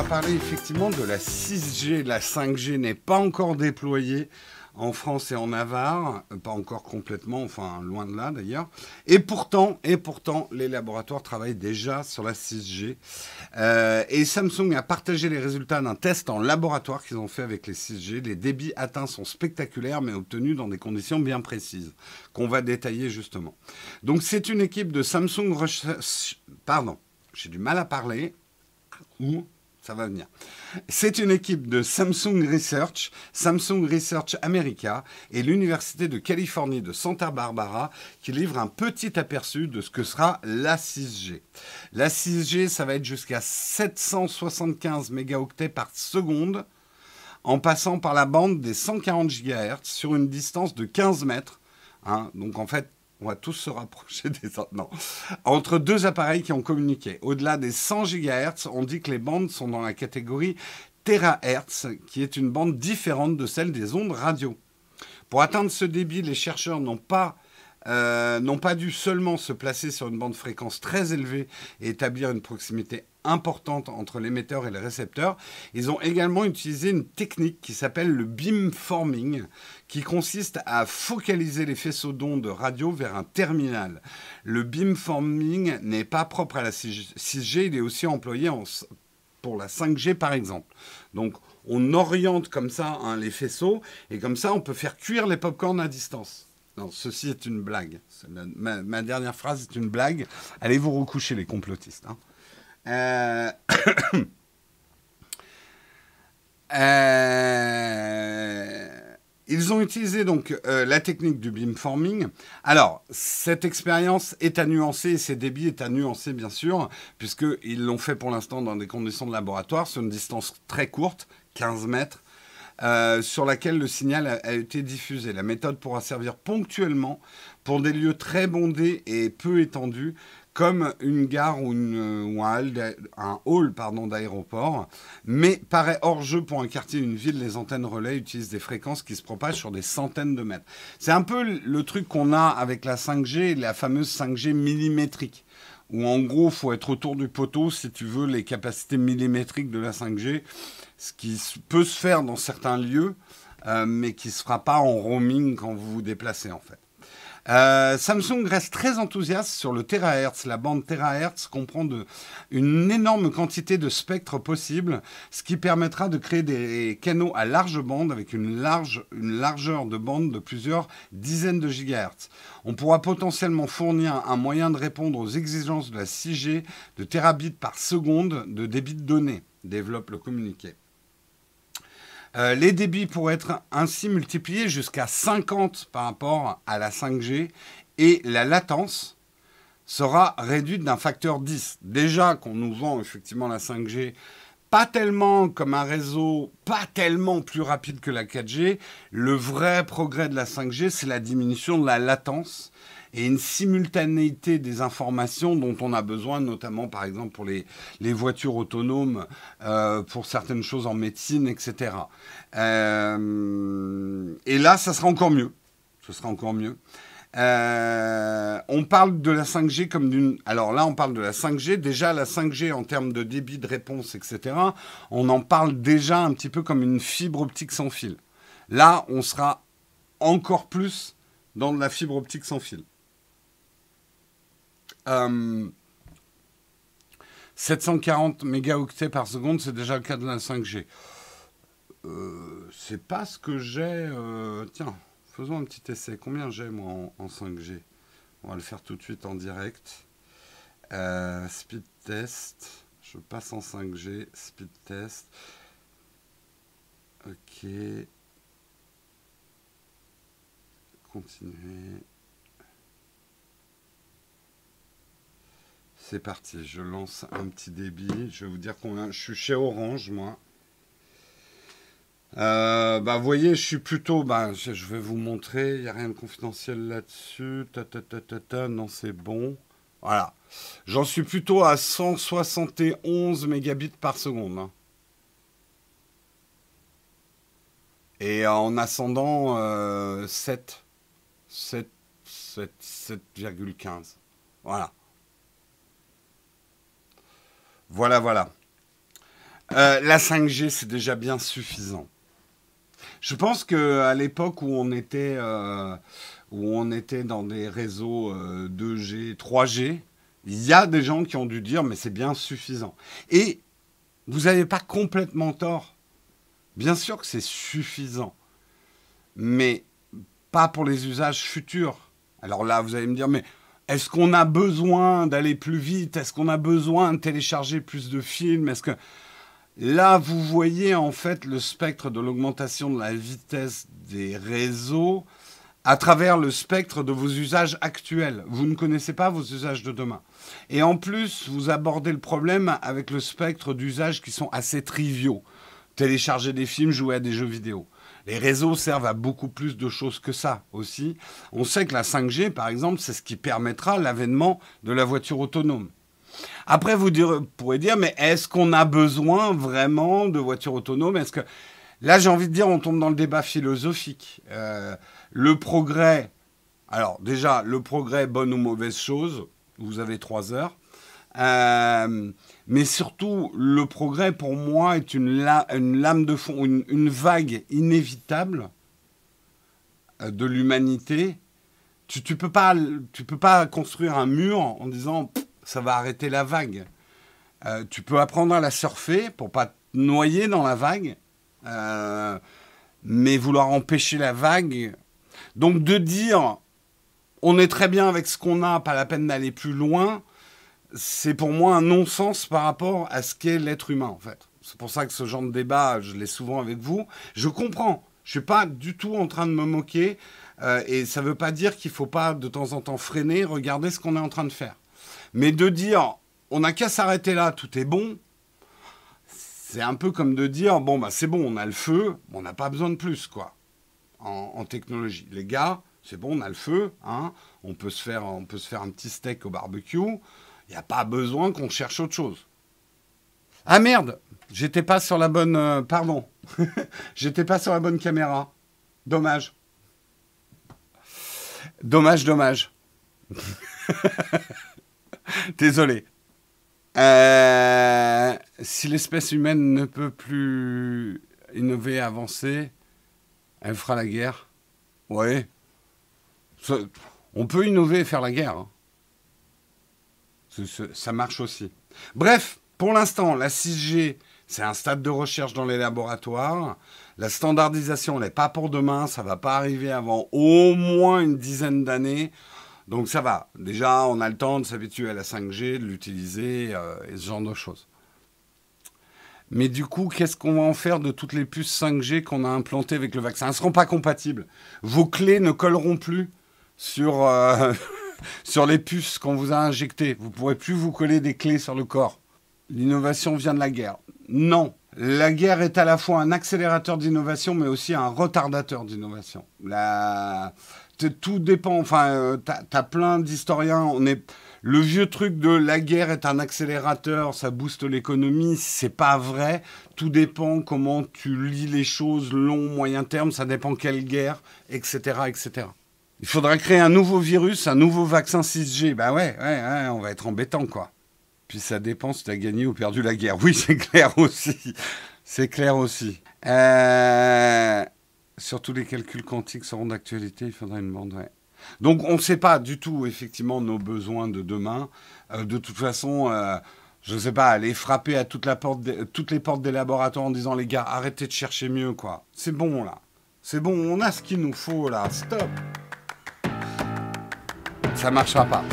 va parler effectivement de la 6G. La 5G n'est pas encore déployée en France et en Navarre, pas encore complètement, enfin loin de là d'ailleurs. Et pourtant, les laboratoires travaillent déjà sur la 6G. Et Samsung a partagé les résultats d'un test en laboratoire qu'ils ont fait avec les 6G. Les débits atteints sont spectaculaires, mais obtenus dans des conditions bien précises, qu'on va détailler justement. Donc c'est une équipe de Samsung Research... Pardon, j'ai du mal à parler. Ça va venir. C'est une équipe de Samsung Research America et l'Université de Californie de Santa Barbara qui livre un petit aperçu de ce que sera la 6G. La 6G, ça va être jusqu'à 775 mégaoctets par seconde en passant par la bande des 140 GHz sur une distance de 15 mètres. Donc en fait, on va tous se rapprocher des autres. Non. Entre deux appareils qui ont communiqué. Au-delà des 100 GHz, on dit que les bandes sont dans la catégorie terahertz, qui est une bande différente de celle des ondes radio. Pour atteindre ce débit, les chercheurs n'ont pas dû seulement se placer sur une bande fréquence très élevée et établir une proximité importante entre l'émetteur et le récepteur. Ils ont également utilisé une technique qui s'appelle le beamforming, qui consiste à focaliser les faisceaux d'ondes radio vers un terminal. Le beamforming n'est pas propre à la 6G, il est aussi employé pour la 5G par exemple. Donc on oriente comme ça les faisceaux et comme ça on peut faire cuire les pop-corn à distance. Non, ceci est une blague. Ma dernière phrase est une blague. Allez vous recoucher les complotistes. Ils ont utilisé donc la technique du beamforming. Alors, cette expérience est à nuancer, ces débits est à nuancer bien sûr, puisqu'ils l'ont fait pour l'instant dans des conditions de laboratoire, sur une distance très courte, 15 mètres, sur laquelle le signal a été diffusé. La méthode pourra servir ponctuellement pour des lieux très bondés et peu étendus, comme une gare ou un hall d'aéroport, mais paraît hors jeu pour un quartier, une ville. Les antennes relais utilisent des fréquences qui se propagent sur des centaines de mètres. C'est un peu le truc qu'on a avec la 5G, la fameuse 5G millimétrique, où en gros, il faut être autour du poteau si tu veux les capacités millimétriques de la 5G, ce qui peut se faire dans certains lieux, mais qui ne se fera pas en roaming quand vous vous déplacez en fait. Samsung reste très enthousiaste sur le terahertz. La bande terahertz comprend une énorme quantité de spectres possibles, ce qui permettra de créer des canaux à large bande avec une largeur de bande de plusieurs dizaines de gigahertz. On pourra potentiellement fournir un moyen de répondre aux exigences de la 6G de terabits par seconde de débit de données, développe le communiqué. Les débits pourraient être ainsi multipliés jusqu'à 50 par rapport à la 5G et la latence sera réduite d'un facteur 10. Déjà qu'on nous vend effectivement la 5G pas tellement comme un réseau, pas tellement plus rapide que la 4G, le vrai progrès de la 5G, c'est la diminution de la latence et une simultanéité des informations dont on a besoin, notamment par exemple pour les voitures autonomes, pour certaines choses en médecine, etc. Et là, ça sera encore mieux. Ce sera encore mieux. On parle de la 5G comme d'une... Alors là, on parle de la 5G. Déjà, la 5G, en termes de débit de réponse, etc., on en parle déjà un petit peu comme une fibre optique sans fil. Là, on sera encore plus dans de la fibre optique sans fil. 740 mégaoctets par seconde, c'est déjà le cas de la 5G. C'est pas ce que j'ai... Tiens, faisons un petit essai. Combien j'ai, moi, en 5G? On va le faire tout de suite en direct. Speed test. Je passe en 5G. Speed test. Ok. Continuer. C'est parti, je lance un petit débit. Je vais vous dire combien. Je suis chez Orange, moi. Vous voyez, je suis plutôt... je vais vous montrer. Il n'y a rien de confidentiel là-dessus. Non, c'est bon. Voilà. J'en suis plutôt à 171 mégabits par seconde. Et en ascendant 7,15. Voilà. Voilà. La 5G, c'est déjà bien suffisant. Je pense qu'à l'époque où on était dans des réseaux 2G, 3G, il y a des gens qui ont dû dire, mais c'est bien suffisant. Et vous n'avez pas complètement tort. Bien sûr que c'est suffisant, mais pas pour les usages futurs. Alors là, vous allez me dire, mais est-ce qu'on a besoin d'aller plus vite? Est-ce qu'on a besoin de télécharger plus de films? Est-ce que... Là, vous voyez en fait le spectre de l'augmentation de la vitesse des réseaux à travers le spectre de vos usages actuels. Vous ne connaissez pas vos usages de demain. Et en plus, vous abordez le problème avec le spectre d'usages qui sont assez triviaux. Télécharger des films, jouer à des jeux vidéo. Les réseaux servent à beaucoup plus de choses que ça aussi. On sait que la 5G, par exemple, c'est ce qui permettra l'avènement de la voiture autonome. Après, vous pourrez dire, mais est-ce qu'on a besoin vraiment de voitures autonomes? Est-ce que... Là, j'ai envie de dire, on tombe dans le débat philosophique. Le progrès... Alors, déjà, le progrès, bonne ou mauvaise chose, vous avez 3 heures. Mais surtout, le progrès, pour moi, est une lame de fond, une vague inévitable de l'humanité. Tu peux pas construire un mur en disant ça va arrêter la vague. Tu peux apprendre à la surfer pour pas te noyer dans la vague, mais vouloir empêcher la vague. Donc de dire on est très bien avec ce qu'on a, pas la peine d'aller plus loin, c'est pour moi un non-sens par rapport à ce qu'est l'être humain en fait. C'est pour ça que ce genre de débat, je l'ai souvent avec vous. Je comprends. Je suis pas du tout en train de me moquer. Et ça ne veut pas dire qu'il ne faut pas de temps en temps freiner, regarder ce qu'on est en train de faire. Mais de dire, on n'a qu'à s'arrêter là, tout est bon, c'est un peu comme de dire, bon, bah, c'est bon, on a le feu, on n'a pas besoin de plus, quoi, en technologie. Les gars, c'est bon, on a le feu, hein, on peut se faire un petit steak au barbecue, il n'y a pas besoin qu'on cherche autre chose. Ah merde, j'étais pas sur la bonne... pardon, j'étais pas sur la bonne caméra. Dommage. Dommage. Désolé. Si l'espèce humaine ne peut plus innover, avancer, elle fera la guerre. Oui. On peut innover et faire la guerre. Hein. Ça marche aussi. Bref, pour l'instant, la 6G, c'est un stade de recherche dans les laboratoires. La standardisation, elle n'est pas pour demain. Ça ne va pas arriver avant au moins une dizaine d'années. Donc ça va. Déjà, on a le temps de s'habituer à la 5G, de l'utiliser et ce genre de choses. Mais du coup, qu'est-ce qu'on va en faire de toutes les puces 5G qu'on a implantées avec le vaccin? Elles ne seront pas compatibles. Vos clés ne colleront plus sur, sur les puces qu'on vous a injectées. Vous ne pourrez plus vous coller des clés sur le corps. L'innovation vient de la guerre. Non. La guerre est à la fois un accélérateur d'innovation, mais aussi un retardateur d'innovation. Tout dépend. Enfin, t'as plein d'historiens. Le vieux truc de la guerre est un accélérateur, ça booste l'économie, c'est pas vrai. Tout dépend comment tu lis les choses, long, moyen terme, ça dépend quelle guerre, etc., etc. Il faudra créer un nouveau virus, un nouveau vaccin 6G. Bah ouais, on va être embêtant, quoi. Puis ça dépend si tu as gagné ou perdu la guerre. Oui, c'est clair aussi. C'est clair aussi. Surtout les calculs quantiques seront d'actualité, il faudra une bande. Ouais. Donc on ne sait pas du tout, effectivement, nos besoins de demain. De toute façon, je ne sais pas, aller frapper à toutes les portes des laboratoires en disant, les gars, arrêtez de chercher mieux, quoi. C'est bon, là. C'est bon, on a ce qu'il nous faut, là. Stop. Ça ne marchera pas.